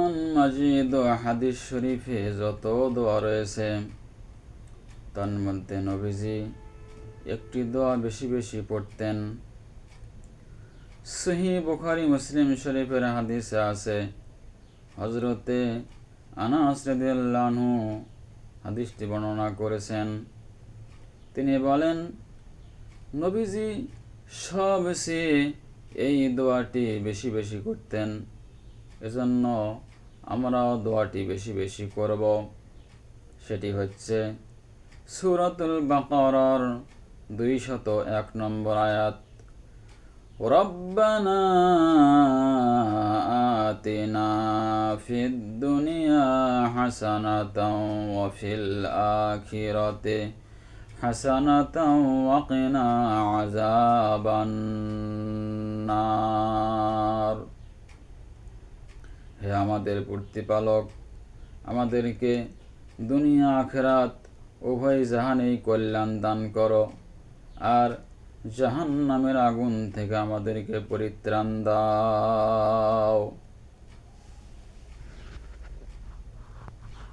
কোরআন মাজিদ ও হাদিস শরীফে যত দোয়া রয়েছে তার মধ্যে নবীজি একটি দোয়া বেশি বেশি পড়তেন। সহিহ বুখারী মুসলিম শরীফের হাদিসে আছে, হযরতে আনাস রাদিয়াল্লাহু আনহু হাদিসটি বর্ণনা করেছেন। তিনি বলেন, নবীজি সবচেয়ে এই দোয়াটি বেশি বেশি করতেন, এজন্য আমরাও দোয়াটি বেশি বেশি করব। সেটি হচ্ছে সূরাতুল বাকারার 201 নম্বর আয়াত, রব্বানা আতিনা ফিদ দুনিয়া হাসানাতাও ওয়া ফিল আখিরাতি হাসানাতাও ওয়া কিনা আযাবান নার। হে আমাদের প্রতিপালক, আমাদেরকে দুনিয়া আখিরাত উভয় জাহানেই কল্যাণ দান করো, আর জাহান্নামের আগুন থেকে আমাদেরকে পরিত্রাণ দাও।